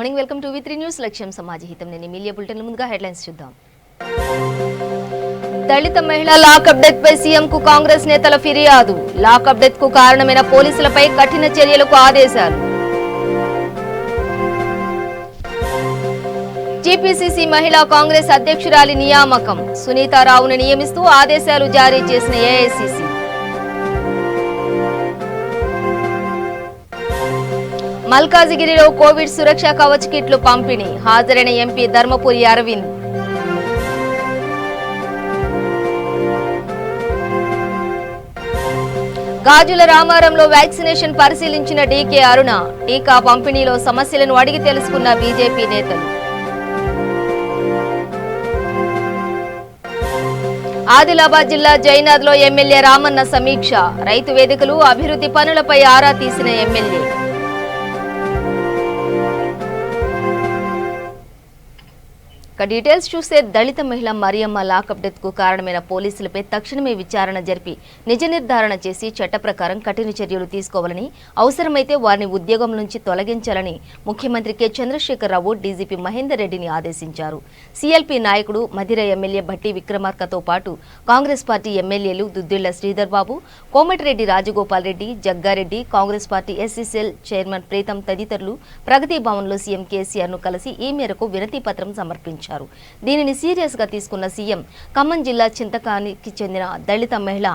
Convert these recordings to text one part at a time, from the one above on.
Morning welcome to వి3 news లక్ష్యం సమాజహితం నేను media bulletin ముందుగా హెడ్లైన్స్ చూద్దాం. దళిత మహిళ లాకప్ డెత్ పై సీఎం కు కాంగ్రెస్ నేతల ఫిర్యాదు. లాకప్ డెత్ కు కారణమైన పోలీసులపై కఠిన చర్యలకు ఆదేశాలు. టీపీసీసీ మహిళా కాంగ్రెస్ అధ్యక్షురాలి నియామకం. సునీతారావును నియమిస్తూ ఆదేశాలు జారీ చేసిన ఏఐసీసీ. మల్కాజిగిరిలో కోవిడ్ సురక్ష కవచ్ కిట్లు పంపిణీ. హాజరైన ఎంపీ ధర్మపురి అరవింద్. గాజుల రామారంలో వ్యాక్సినేషన్ పరిశీలించిన డీకే అరుణ. టీకా పంపిణీలో సమస్యలను అడిగి తెలుసుకున్న బీజేపీ నేతలు. ఆదిలాబాద్ జిల్లా జైనాథ్ లో ఎమ్మెల్యే రామన్న సమీక్ష. రైతు వేదికలు అభివృద్ధి పనులపై ఆరా తీసిన ఎమ్మెల్యే. డీటెయిల్స్ చూస్తే దళిత మహిళ మరియమ్మ లాకప్ డెత్ కు కారణమైన పోలీసులపై తక్షణమే విచారణ జరిపి నిజ నిర్ధారణ చేసి చట్ట ప్రకారం కఠిన చర్యలు తీసుకోవాలని, అవసరమైతే వారిని ఉద్యోగం నుంచి తొలగించాలని ముఖ్యమంత్రి కె చంద్రశేఖరరావు డీజీపీ మహేందర్ రెడ్డిని ఆదేశించారు. సీఎల్పీ నాయకుడు మధిర ఎమ్మెల్యే భట్టి విక్రమార్కతో పాటు కాంగ్రెస్ పార్టీ ఎమ్మెల్యేలు Duddilla Sridhar Babu, Komatireddy Rajagopal Reddy, Jaggareddy, Congress party SCCL chairman Pritam తదితరులు ప్రగతి భవన్లో సీఎం కేసీఆర్ ను కలిసి ఈ మేరకు వినతి పత్రం సమర్పించారు. దీనిని సీరియస్ గా తీసుకున్న సీఎం ఖమ్మం జిల్లా చింతకానికి చెందిన దళిత మహిళ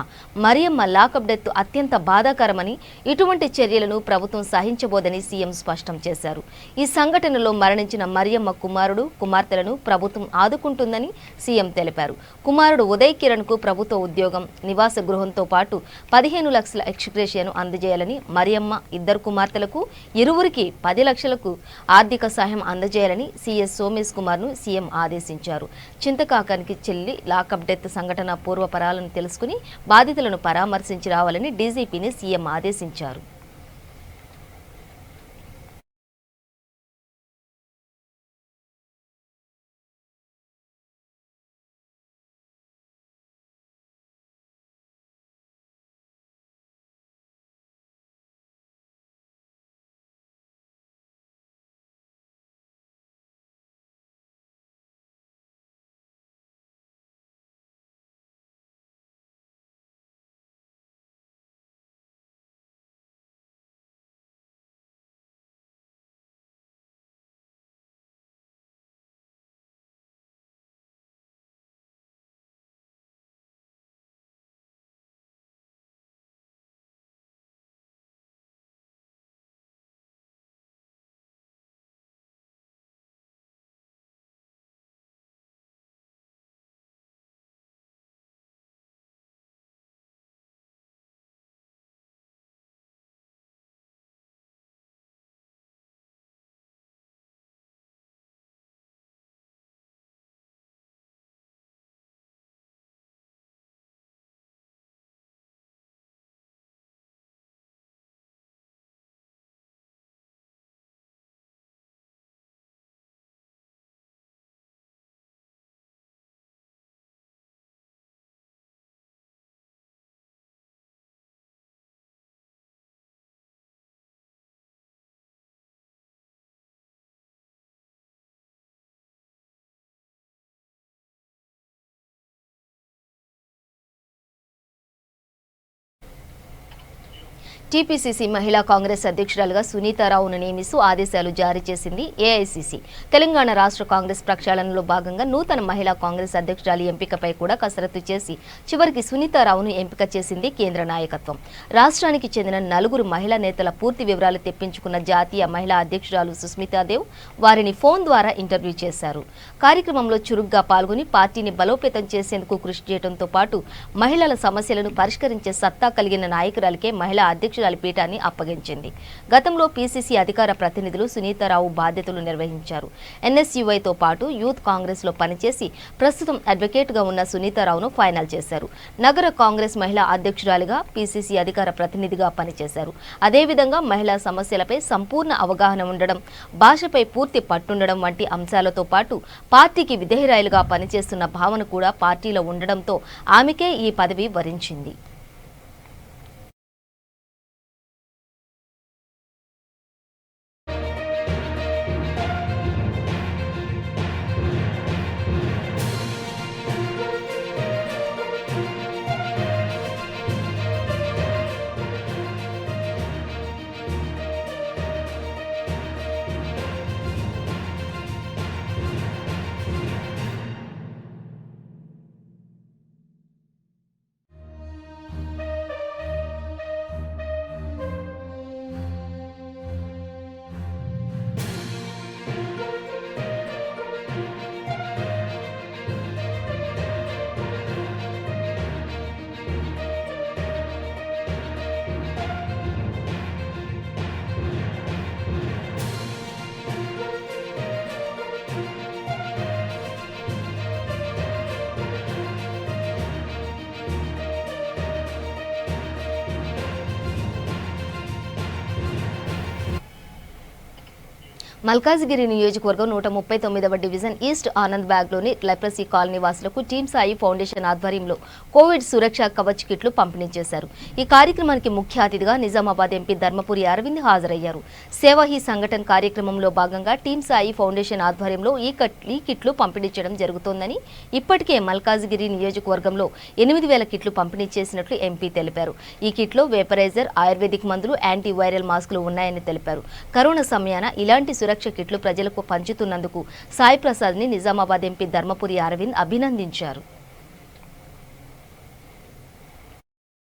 మరియమ్మ లాకప్ డెత్ అత్యంత బాధాకరమని, ఇటువంటి చర్యలను ప్రభుత్వం సహించబోదని సీఎం స్పష్టం చేశారు. ఈ సంఘటనలో మరణించిన మరియమ్మ కుమారుడు, కుమార్తెలను ప్రభుత్వం ఆదుకుంటుందని సీఎం తెలిపారు. కుమారుడు ఉదయ్ కిరణ్ కు ప్రభుత్వ ఉద్యోగం, నివాస గృహంతో పాటు 15 లక్షల ఎక్స్గ్రేషియాను అందజేయాలని, మరియమ్మ ఇద్దరు కుమార్తెలకు ఇరువురికి 10 లక్షలకు ఆర్థిక సహాయం అందజేయాలని సీఎస్ సోమేష్ కుమార్ ను సీఎం ఆదేశించారు. చింతకాకానికి చెల్లి లాకప్ డెత్ సంఘటన పూర్వపరాలను తెలుసుకుని బాధితులను పరామర్శించి రావాలని డీజీపీని సీఎం ఆదేశించారు. టీపీసీసీ మహిళా కాంగ్రెస్ అధ్యక్షురాలుగా సునీతారావును నియమిస్తూ ఆదేశాలు జారీ చేసింది ఏఐసీసీ. తెలంగాణ రాష్ట్ర కాంగ్రెస్ ప్రక్షాళనలో భాగంగా నూతన మహిళా కాంగ్రెస్ అధ్యక్షురాలి ఎంపికపై కూడా కసరత్తు చేసి చివరికి సునీతారావును ఎంపిక చేసింది కేంద్ర నాయకత్వం. రాష్ట్రానికి చెందిన 4 మహిళా నేతల పూర్తి వివరాలు తెప్పించుకున్న జాతీయ మహిళా అధ్యక్షురాలు సుస్మితాదేవ్ వారిని ఫోన్ ద్వారా ఇంటర్వ్యూ చేశారు. కార్యక్రమంలో చురుగ్గా పాల్గొని పార్టీని బలోపేతం చేసేందుకు కృషి చేయడంతో పాటు మహిళల సమస్యలను పరిష్కరించే సత్తా కలిగిన నాయకురాలికే మహిళా అధ్యక్షురాలి పీఠాన్ని అప్పగించింది. గతంలో పీసీసీ అధికార ప్రతినిధులు సునీతారావు బాధ్యతలు నిర్వహించారు. ఎన్ఎస్యూఐతో పాటు యూత్ కాంగ్రెస్ లో పనిచేసి ప్రస్తుతం అడ్వకేట్ గా ఉన్న సునీతారావును ఫైనల్ చేశారు. నగర కాంగ్రెస్ మహిళా అధ్యక్షురాలిగా, పీసీసీ అధికార ప్రతినిధిగా పనిచేశారు. అదేవిధంగా మహిళా సమస్యలపై సంపూర్ణ అవగాహన ఉండడం, భాషపై పూర్తి పట్టుండడం వంటి అంశాలతో పాటు పార్టీకి విధేయురాలుగా పనిచేస్తున్న భావన కూడా పార్టీలో ఉండడంతో ఆమెకే ఈ పదవి వరించింది. మల్కాజిగిరి నియోజకవర్గం 139వ డివిజన్ ఈస్ట్ ఆనంద్ బ్యాగ్లోని లెప్రసీ కాలనీ వాసులకు టీమ్ సాయి ఫౌండేషన్ ఆధ్వర్యంలో కోవిడ్ సురక్ష కవచ్ కిట్లు పంపిణీ చేశారు. ఈ కార్యక్రమానికి ముఖ్య అతిథిగా నిజామాబాద్ ఎంపీ ధర్మపురి అరవింద్ హాజరయ్యారు. సేవా హీ సంఘటన కార్యక్రమంలో భాగంగా టీమ్ సాయి ఫౌండేషన్ ఆధ్వర్యంలో ఈ కిట్లు పంపిణీ చేయడం జరుగుతోందని, ఇప్పటికే మల్కాజిగిరి నియోజకవర్గంలో 8,000 కిట్లు పంపిణీ చేసినట్లు ఎంపీ తెలిపారు. ఈ కిట్లో వేపరైజర్, ఆయుర్వేదిక్ మందులు, యాంటీ వైరల్ మాస్కులు ఉన్నాయని తెలిపారు. కరోనా సమయాన ఇలాంటి సురక్ష కిట్లు ప్రజలకు పంచుతున్నందుకు సాయి ప్రసాద్ ని నిజామాబాద్ ఎంపీ ధర్మపురి అరవింద్ అభినందించారు.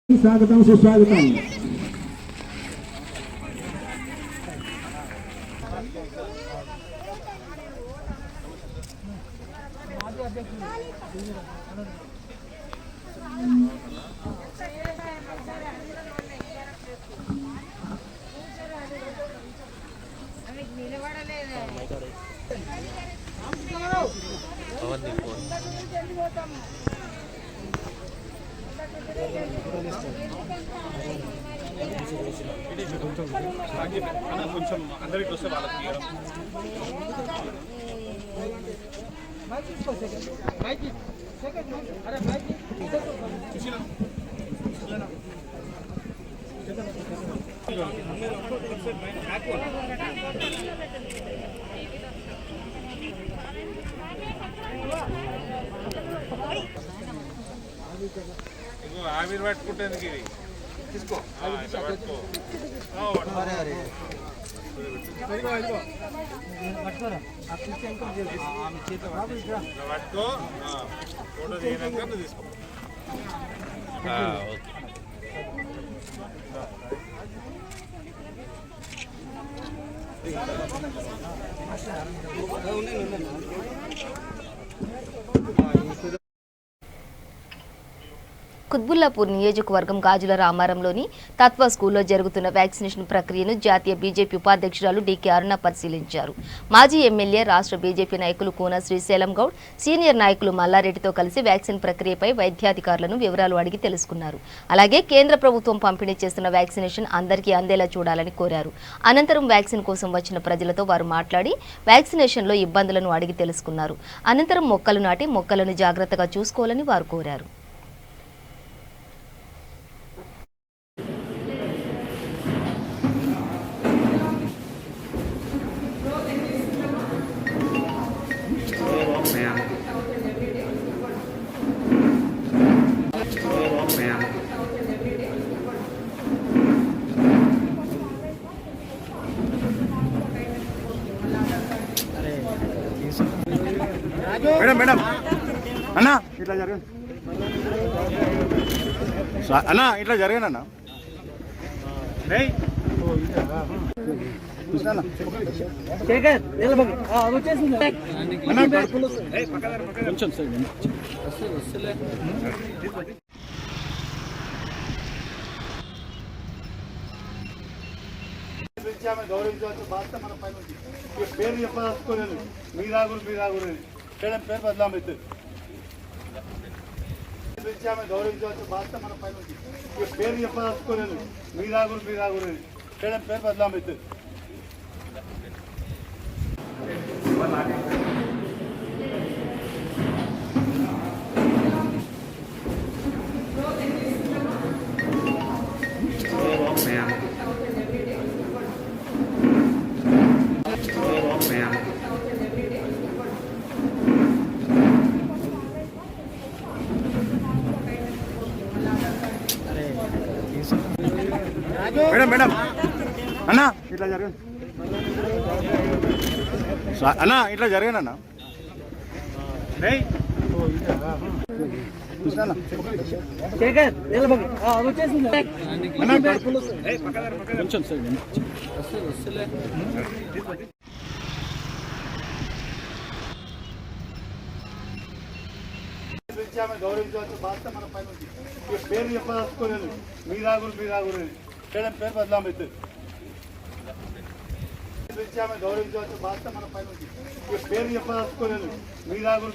స్వాగతం సుస్వాగతం. కొంచెం అందరికి వస్తే వాళ్ళకి ఆవిరి పట్టుకుంటేందుకు ఇది తీసుకో పట్టుకో పట్టుకో ఫోటో దిగినాక నువ్వు తీసుకో. కుత్బుల్లాపూర్ నియోజకవర్గం గాజుల రామారంలోని తత్వ స్కూల్లో జరుగుతున్న వ్యాక్సినేషన్ ప్రక్రియను జాతీయ బీజేపీ ఉపాధ్యక్షురాలు డీకే అరుణ పరిశీలించారు. మాజీ ఎమ్మెల్యే, రాష్ట్ర బీజేపీ నాయకులు కూన శ్రీశైలం గౌడ్, సీనియర్ నాయకులు మల్లారెడ్డితో కలిసి వ్యాక్సిన్ ప్రక్రియపై వైద్యాధికారులను వివరాలు అడిగి తెలుసుకున్నారు. అలాగే కేంద్ర ప్రభుత్వం పంపిణీ చేస్తున్న వ్యాక్సినేషన్ అందరికీ అందేలా చూడాలని కోరారు. అనంతరం వ్యాక్సిన్ కోసం వచ్చిన ప్రజలతో వారు మాట్లాడి వ్యాక్సినేషన్లో ఇబ్బందులను అడిగి తెలుసుకున్నారు. అనంతరం మొక్కలు నాటి మొక్కలను జాగ్రత్తగా చూసుకోవాలని వారు కోరారు. మేడం మేడం అన్నా ఇట్లా జరగండి అన్నా ఇట్లా జరగండి అన్న. గౌరవించవచ్చు బాధ్యత మన పైన ఉంది. పేరు చెప్పదలుచుకోలేదు, మీరాగురు మేడం పేరు బదలామైతే గౌరవించవచ్చు బాధ్యత మన పైన ఉంది. పేరు చెప్పదలుచుకోలేదు, మీరాగురు మేడం పేరు బదలామైతే మేడం మేడం అన్నా ఇట్లా జరగండి అన్నా ఇట్లా జరగండి అన్న. కొంచెం గౌరవించవచ్చు బాధ్యత మన పైన ఉంది. పేరు చెప్పదలుచుకోలేదు, మీరాగురు మేడం పేరు బదలామైతే గౌరవించవచ్చు బాధ్యత మన పైన ఉంది. పేరు చెప్పదలుచుకోలేదు, మీరాగురు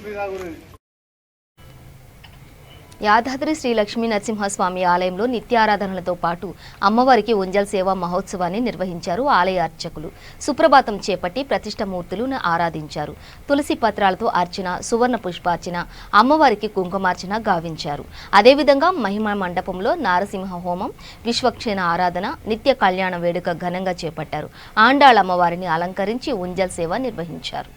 యాదాద్రి శ్రీ లక్ష్మీ నరసింహస్వామి ఆలయంలో నిత్యారాధనలతో పాటు అమ్మవారికి ఉంజల్ సేవా మహోత్సవాన్ని నిర్వహించారు ఆలయ అర్చకులు. సుప్రభాతం చేపట్టి ప్రతిష్టమూర్తులను ఆరాధించారు. తులసి పత్రాలతో అర్చన, సువర్ణ పుష్పార్చన, అమ్మవారికి కుంకుమార్చన గావించారు. అదేవిధంగా మహిమ మండపంలో నారసింహ హోమం, విశ్వక్షేణ ఆరాధన, నిత్య కళ్యాణ వేడుక ఘనంగా చేపట్టారు. ఆండాళ్ అమ్మవారిని అలంకరించి ఉంజల్ సేవ నిర్వహించారు.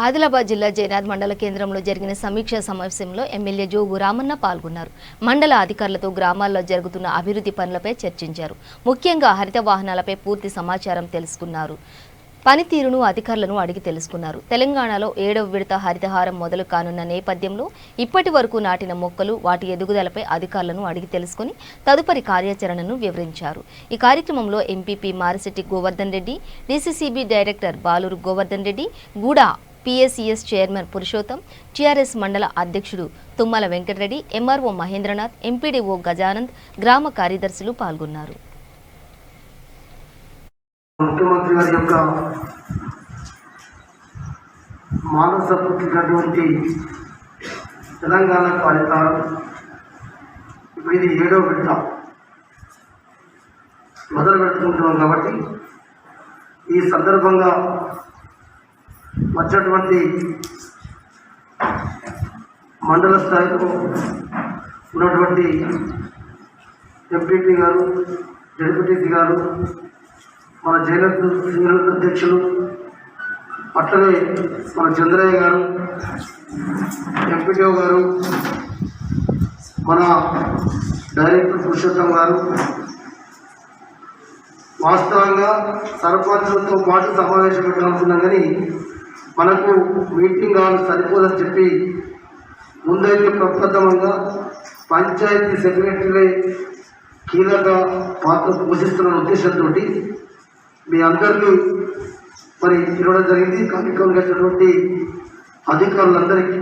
ఆదిలాబాద్ జిల్లా జైనాథ్ మండల కేంద్రంలో జరిగిన సమీక్షా సమావేశంలో ఎమ్మెల్యే జోగు రామన్న పాల్గొన్నారు. మండల అధికారులతో గ్రామాల్లో జరుగుతున్న అభివృద్ధి పనులపై చర్చించారు. ముఖ్యంగా హరిత వాహనాలపై పూర్తి సమాచారం తెలుసుకున్నారు. పనితీరును అధికారులను అడిగి తెలుసుకున్నారు. తెలంగాణలో 7వ విడత హరితహారం మొదలు కానున్న నేపథ్యంలో ఇప్పటి వరకు నాటిన మొక్కలు, వాటి ఎదుగుదలపై అధికారులను అడిగి తెలుసుకుని తదుపరి కార్యాచరణను వివరించారు. ఈ కార్యక్రమంలో MPP Marisetti Govardhan Reddy, DCCB director Baluru Govardhan Reddy, గూడా PSCS చైర్మన్ పురుషోత్తం, టీఆర్ఎస్ మండల అధ్యక్షుడు తుమ్మల వెంకటరెడ్డి, ఎంఆర్ఓ మహేంద్రనాథ్, ఎంపీడీఓ గజానంద్, గ్రామ కార్యదర్శులు పాల్గొన్నారు. ముఖ్యమంత్రి గారి యొక్క మానస పుట్టినటువంటి తెలంగాణ కార్యక్రమం ఇప్పుడు ఇది 7వ విడత మొదలు పెడుతుంటున్నాం కాబట్టి ఈ సందర్భంగా వచ్చినటువంటి మండల స్థాయిలో ఉన్నటువంటి ఎంపీపీ గారు, జడ్పీటీసీ గారు, మన జైనత్ సింగల్ అధ్యక్షులు, అట్లనే మన చంద్రయ్య గారు, ఎంపీడీఓ గారు, మన డైరెక్టర్ పురుషోత్తం గారు, వాస్తవంగా సర్పంచులతో పాటు సమావేశం పెట్టాలనుకున్నాం కానీ మనకు మీటింగ్ హాల్ సరిపోదని చెప్పి ముందైతే ప్రప్రథమంగా పంచాయతీ సెక్రటరీలే కీలక పాత్ర పోషిస్తున్న ఉద్దేశంతో మీ అందరినీ మరి ఇవ్వడం జరిగింది. కార్యక్రమం చేసినటువంటి అధికారులందరికీ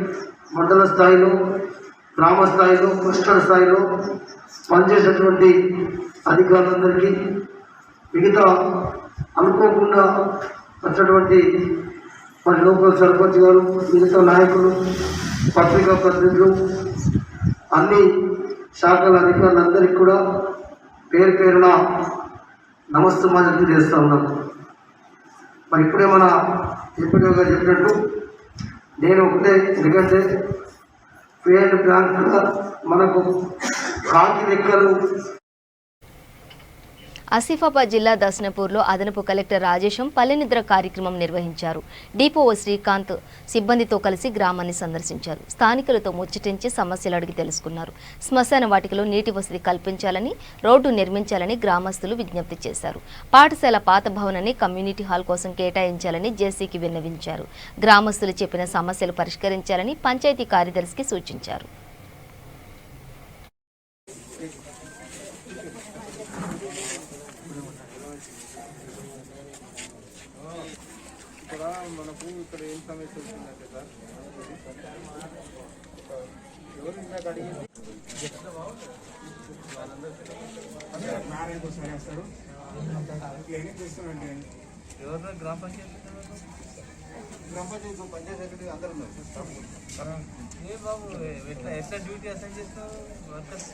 మండల స్థాయిలో, గ్రామ స్థాయిలో, క్లస్టర్ స్థాయిలో పనిచేసేటువంటి అధికారులందరికీ మిగతా అనుకోకుండా వచ్చినటువంటి మరి లోకల్ సర్పంచ్ గారు, మిగతా నాయకులు, పత్రికా ప్రతినిధులు, అన్ని శాఖల అధికారులందరికీ కూడా పేరు పేరున నమస్తమాజం చేస్తూ ఉన్నాను. మరి ఇప్పుడే మన ఎంపీడీఓ గారు చెప్పినట్టు నేను ఒకటే, ఎందుకంటే పేరు బ్యాంకుగా మనకు కాకి లెక్కలు. ఆసిఫాబాద్ జిల్లా దస్నపూర్లో అదనపు కలెక్టర్ రాజేశం పల్లెనిద్ర కార్యక్రమం నిర్వహించారు. డిపోఓ శ్రీకాంత్ సిబ్బందితో కలిసి గ్రామాన్ని సందర్శించారు. స్థానికులతో ముచ్చటించి సమస్యలు అడిగి తెలుసుకున్నారు. శ్మశాన వాటికలో నీటి వసతి కల్పించాలని, రోడ్డు నిర్మించాలని గ్రామస్తులు విజ్ఞప్తి చేశారు. పాఠశాల పాత భవనాన్ని కమ్యూనిటీ హాల్ కోసం కేటాయించాలని జేసీకి విన్నవించారు. గ్రామస్తులు చెప్పిన సమస్యలు పరిష్కరించాలని పంచాయతీ కార్యదర్శికి సూచించారు. మనకు ఇక్కడ ఏం సమస్య వచ్చిందంటే సార్, ఎవరు ఇందాక అడిగింది నారాయణ కోసం వేస్తారు. క్లీనింగ్ చేస్తామండి. ఎవరు గ్రామ పంచాయతీ పంచాయతీ సెక్రటరీ అందరూ ఉన్నారు. ఏ బాబు ఎట్లా డ్యూటీ అసైన్ చేస్తారు వర్కర్స్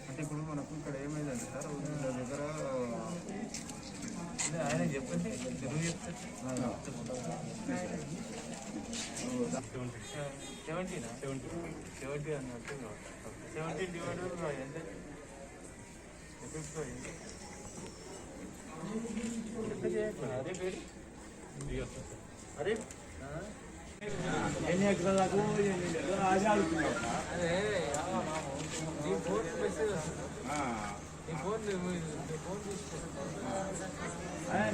అంటే ఇప్పుడు మనకు ఇక్కడ ఏమైందంటే సార్ దగ్గర ఆయన చెప్పండి, తెలుగు చెప్తారు. 70 అన్నట్టు 70 డివైడెడ్ ఎంత అదే పేరు అరే ఎన్ని ఎకరాలకు అదే నీ ఫోన్ మెసేజ్ ఈ ఫోన్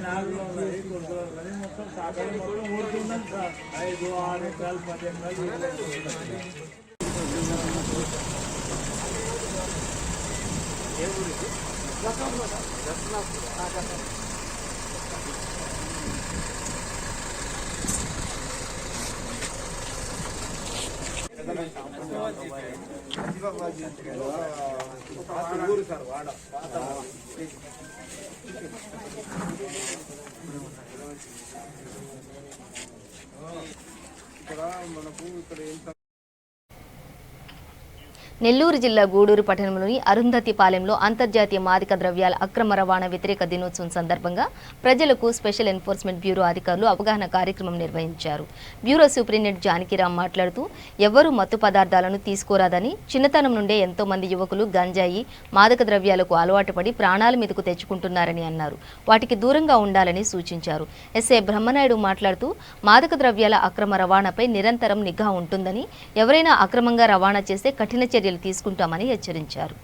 నాలుగు మొత్తం సాకారం ఊరుతుందని సార్ 5, 6 ఎకరాలు 10 ఎకరాలు. ఏ ఊరు ఊరు సార్ వాడ ఇక్కడ మనకు ఇక్కడ ఏం నెల్లూరు జిల్లా గూడూరు పట్టణంలోని అరుంధతిపాలెంలో అంతర్జాతీయ మాదక ద్రవ్యాల అక్రమ రవాణా వ్యతిరేక దినోత్సవం సందర్భంగా ప్రజలకు స్పెషల్ ఎన్ఫోర్స్మెంట్ బ్యూరో అధికారులు అవగాహన కార్యక్రమం నిర్వహించారు. బ్యూరో సూపరింటెండెంట్ జానకిరామ్ మాట్లాడుతూ ఎవరూ మత్తు పదార్థాలను తీసుకోరాదని, చిన్నతనం నుండే ఎంతో మంది యువకులు గంజాయి, మాదక ద్రవ్యాలకు అలవాటు పడి ప్రాణాల మీదకు తెచ్చుకుంటున్నారని అన్నారు. వాటికి దూరంగా ఉండాలని సూచించారు. ఎస్ఐ బ్రహ్మనాయుడు మాట్లాడుతూ మాదక ద్రవ్యాల అక్రమ రవాణాపై నిరంతరం నిఘా ఉంటుందని, ఎవరైనా అక్రమంగా రవాణా చేస్తే కఠిన చర్యలు తీసుకుంటామని హెచ్చరించారు.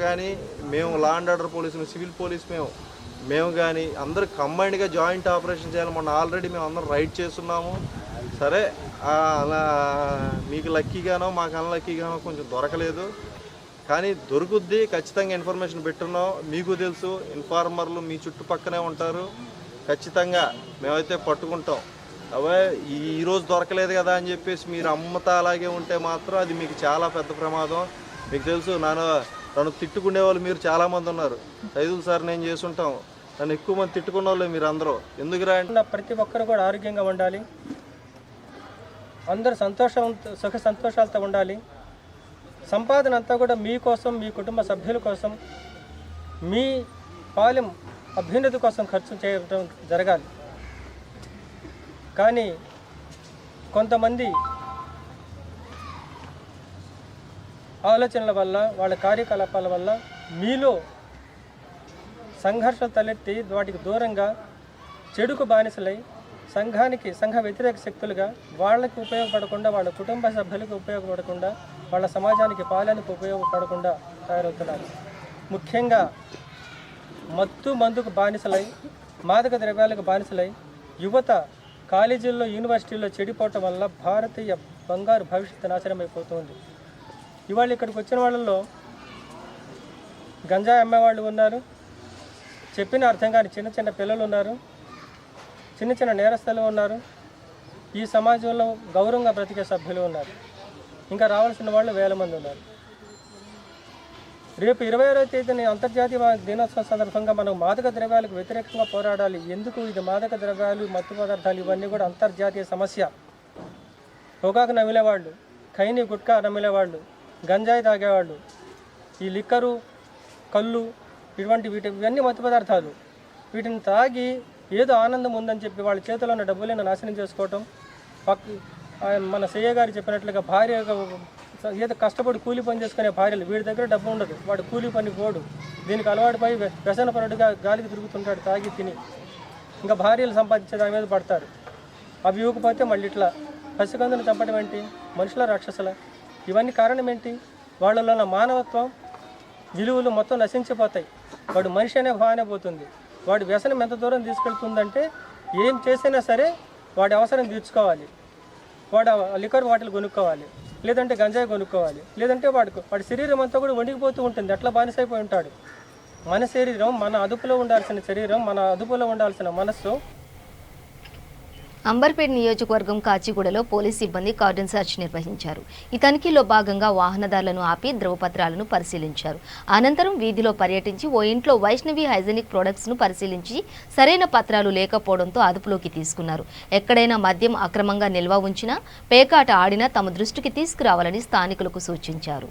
కానీ మేము లా అండ్ ఆర్డర్ పోలీసులు, సివిల్ పోలీస్ మేము కానీ అందరూ కంబైన్డ్గా జాయింట్ ఆపరేషన్ చేయాలి. మొన్న ఆల్రెడీ మేము అందరం రైడ్ చేస్తున్నాము. సరే అలా మీకు లక్కీగానో మాకు అన్లక్కీగానో కొంచెం దొరకలేదు, కానీ దొరుకుద్ది. ఖచ్చితంగా ఇన్ఫర్మేషన్ పెట్టున్నాం. మీకు తెలుసు, ఇన్ఫార్మర్లు మీ చుట్టుపక్కనే ఉంటారు. ఖచ్చితంగా మేమైతే పట్టుకుంటాం. అవే ఈరోజు దొరకలేదు కదా అని చెప్పేసి మీరు అమ్మతా అలాగే ఉంటే మాత్రం అది మీకు చాలా పెద్ద ప్రమాదం. మీకు తెలుసు, నన్ను తిట్టుకునే వాళ్ళు మీరు చాలామంది ఉన్నారు. 5 సార్ నేను చేసుంటాం, నన్ను ఎక్కువ మంది తిట్టుకున్న వాళ్ళు మీరు అందరూ. ఎందుకురా అంటే ప్రతి ఒక్కరు కూడా ఆరోగ్యంగా ఉండాలి, అందరూ సుఖ సంతోషాలతో ఉండాలి. సంపాదన అంతా కూడా మీకోసం, మీ కుటుంబ సభ్యుల కోసం, మీ పాలెం అభ్యున్నతి కోసం ఖర్చు చేయడం జరగాలి. కానీ కొంతమంది ఆలోచనల వల్ల, వాళ్ళ కార్యకలాపాల వల్ల మీలో సంఘర్షాలు తలెత్తి వాటికి దూరంగా చెడుకు బానిసలై సంఘ వ్యతిరేక శక్తులుగా వాళ్ళకి ఉపయోగపడకుండా, వాళ్ళ కుటుంబ సభ్యులకు ఉపయోగపడకుండా, వాళ్ళ సమాజానికి పాలనకు ఉపయోగపడకుండా తయారవుతున్నారు. ముఖ్యంగా మందుకు బానిసలై, మాదక ద్రవ్యాలకు బానిసలై యువత కాలేజీల్లో, యూనివర్సిటీల్లో చెడిపోవటం వల్ల భారతీయ బంగారు భవిష్యత్తు నాశనం అయిపోతుంది. ఇవాళ ఇక్కడికి వచ్చిన వాళ్ళల్లో గంజాయి అమ్మేవాళ్ళు ఉన్నారు, చెప్పిన అర్థం కాని చిన్న పిల్లలు ఉన్నారు, చిన్న నేరస్తులు ఉన్నారు, ఈ సమాజంలో గౌరవంగా బ్రతికే సభ్యులు ఉన్నారు. ఇంకా రావాల్సిన వాళ్ళు వేల మంది ఉన్నారు. రేపు 26వ తేదీన అంతర్జాతీయ దినోత్సవం సందర్భంగా మనం మాదక ద్రవ్యాలకు వ్యతిరేకంగా పోరాడాలి. ఎందుకు ఇది మాదక ద్రవ్యాలు, మత్తు పదార్థాలు ఇవన్నీ కూడా అంతర్జాతీయ సమస్య. పొగాకు నమిలేవాళ్ళు, ఖైనీ గుట్కా నమిలేవాళ్ళు, గంజాయి తాగేవాళ్ళు, ఈ లిక్కరు, కళ్ళు ఇవన్నీ మత్తు పదార్థాలు. వీటిని తాగి ఏదో ఆనందం ఉందని చెప్పి వాళ్ళ చేతిలో ఉన్న డబ్బులను నాశనం చేసుకోవటం. మన సయ్య గారు చెప్పినట్లుగా భార్య ఏదో కష్టపడి కూలి పని చేసుకునే భార్యలు, వీడి దగ్గర డబ్బు ఉండదు, వాడు కూలి పని పోడు, దీనికి అలవాటుపై వ్యసన పరుడుగా గాలికి తిరుగుతుంటాడు తాగి తిని. ఇంకా భార్యలు సంపాదించే దాని మీద పడతారు. అవి ఇవ్వకపోతే మళ్ళీ ఇట్లా పసికందును చంపడం ఏంటి? మనుషుల రాక్షసుల. ఇవన్నీ కారణం ఏంటి? వాళ్ళలో ఉన్న మానవత్వం విలువలు మొత్తం నశించిపోతాయి. వాడు మనిషి అనే భావనే పోతుంది. వాడి వ్యసనం ఎంత దూరం తీసుకెళ్తుందంటే ఏం చేసినా సరే వాడి అవసరం తీర్చుకోవాలి. వాడు లిక్కర్ బాటిల్ కొనుక్కోవాలి, లేదంటే గంజాయి కొనుక్కోవాలి, లేదంటే వాడి శరీరం అంతా కూడా వణికిపోతూ ఉంటుంది. అట్లా బానిసైపోయి ఉంటాడు. మన శరీరం, మన అదుపులో ఉండాల్సిన శరీరం, మన అదుపులో ఉండాల్సిన మనస్సు. అంబర్పేట నియోజకవర్గం కాచిగూడలో పోలీస్ సిబ్బంది కార్డన్ సెర్చ్ నిర్వహించారు. ఈ తనిఖీలో భాగంగా వాహనదారులను ఆపి ధ్రువపత్రాలను పరిశీలించారు. అనంతరం వీధిలో పర్యటించి ఓ ఇంట్లో వైష్ణవి హైజెనిక్ ప్రొడక్ట్స్ను పరిశీలించి సరైన పత్రాలు లేకపోవడంతో అదుపులోకి తీసుకున్నారు. ఎక్కడైనా మద్యం అక్రమంగా నిల్వ ఉంచినా, పేకాట ఆడినా తమ దృష్టికి తీసుకురావాలని స్థానికులకు సూచించారు.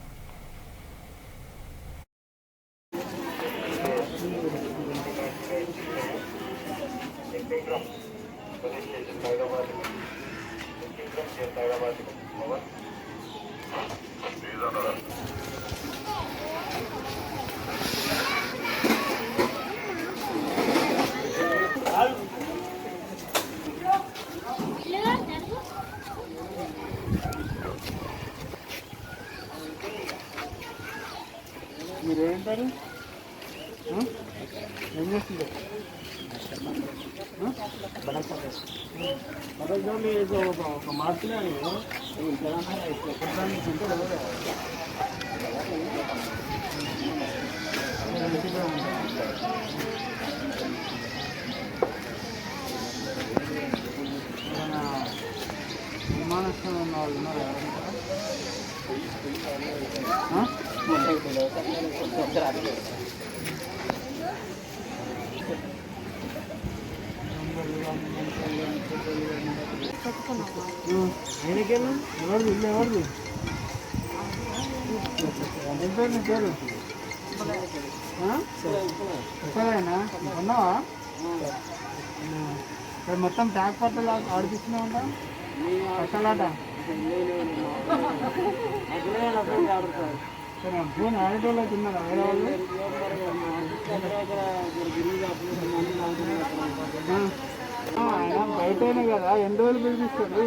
మీరేంటారు? ఏం చేస్తుంటారు? ఒక మార్పులే విమానాశ్రయం ఉన్న వాళ్ళు ఉన్నారు. ఆయనకేనా? ఎవరిది ఇల్లు? ఎవరిది? ఏం పేరు నీ పేరు? ఎక్కడైనా ఉన్నావా? మొత్తం ట్యాక్ పట్టలు ఆడిపిస్తూనే ఉంటా పట్టలాట. ఫోన్ ఆడేటోళ్ళు తిన్నారా వేరే వాళ్ళు? ఆయన బయటనే కదా, ఎన్ని రోజులు పిలిపిస్తాడు?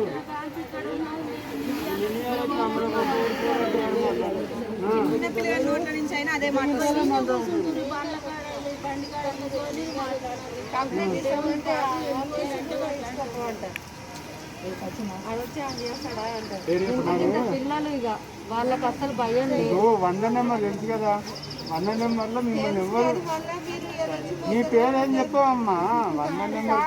పిల్లలు ఇక వాళ్ళకి అసలు భయం లేదు. 100 నెంబర్ తెలుసు కదా, 100 నెంబర్లో మిమ్మల్ని ఎవరు, నీ పేరేం చెప్పావమ్మా? 100 నెంబర్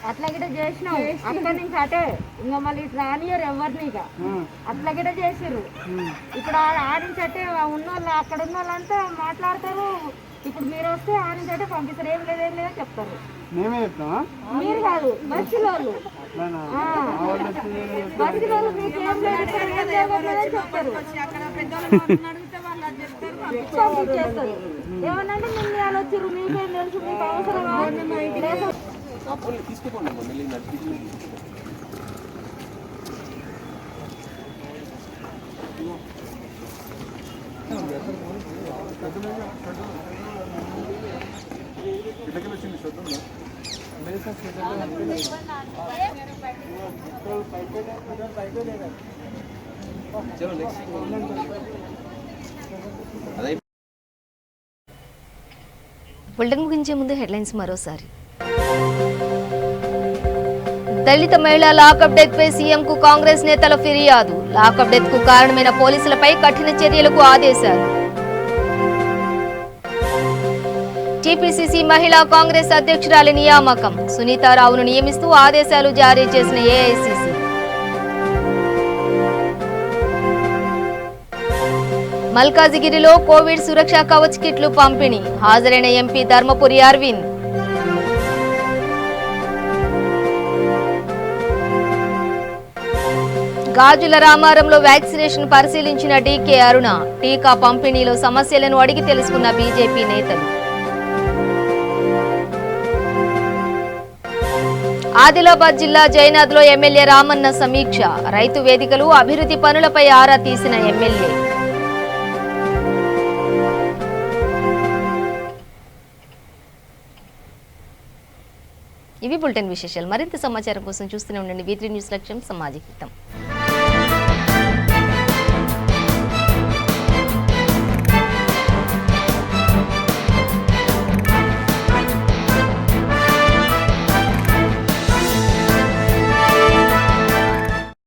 అట్లా గిట చేసినావు. అక్కడి నుంచి అటే ఇంకా మళ్ళీ రానియరు ఎవరిని ఇక అట్లా గిట చేసిర్రు. ఇప్పుడు ఆడించి అట్టే ఉన్నోళ్ళు, అక్కడ ఉన్న వాళ్ళంతా మాట్లాడతారు. ఇప్పుడు మీరు వస్తే ఆడించి అట్టే పంపిస్తారు. ఏం లేదో చెప్తారు. మేమే చెప్తామా? మీరు కాదు, బస్సులోళ్ళు. బస్సులోళ్ళు మీకు ఏం లేదు చెప్తారు, పంపించేస్తారు. ఏమన్నా నిన్న వాళ్ళు వచ్చిర్రు, మీకేం తెలుసు, మీకు అవసరం లేదు. బులెటిన్ ముగించే ముందు హెడ్లైన్స్ మరోసారి. దళిత మహిళ లాకప్ డెత్ పై సీఎంకు కాంగ్రెస్ నేతల ఫిర్యాదు. లాకప్ డెత్ కు కారణమైన పోలీసులపై కఠిన చర్యలకు ఆదేశాలు. టీపీసీసీ మహిళా కాంగ్రెస్ అధ్యక్షురాలి నియామకం. సునీతారావును నియమిస్తూ ఆదేశాలు జారీ చేసిన ఏఐసీసీ. మల్కాజిగిరిలో కోవిడ్ సురక్ష కవచ్ కిట్లు పంపిణీ హాజరైన ఎంపీ ధర్మపురి అరవింద్. గాజుల రామారంలో వ్యాక్సినేషన్ పరిశీలించిన డీకే అరుణ టీకా పంపిణీలో సమస్యలను అడిగి తెలుసుకున్న బీజేపీ నేతలు. ఆదిలాబాద్ జిల్లా జైనాథ్లో ఎమ్మెల్యే రామన్న సమీక్ష రైతు వేదికలు అభివృద్ధి పనులపై ఆరా తీసిన ఎమ్మెల్యే. ఇవి బులెటిన్ విశేషాలు. మరింత సమాచారం కోసం చూస్తూనే ఉండండి V3 న్యూస్ లక్ష్యం సమాజ హితం.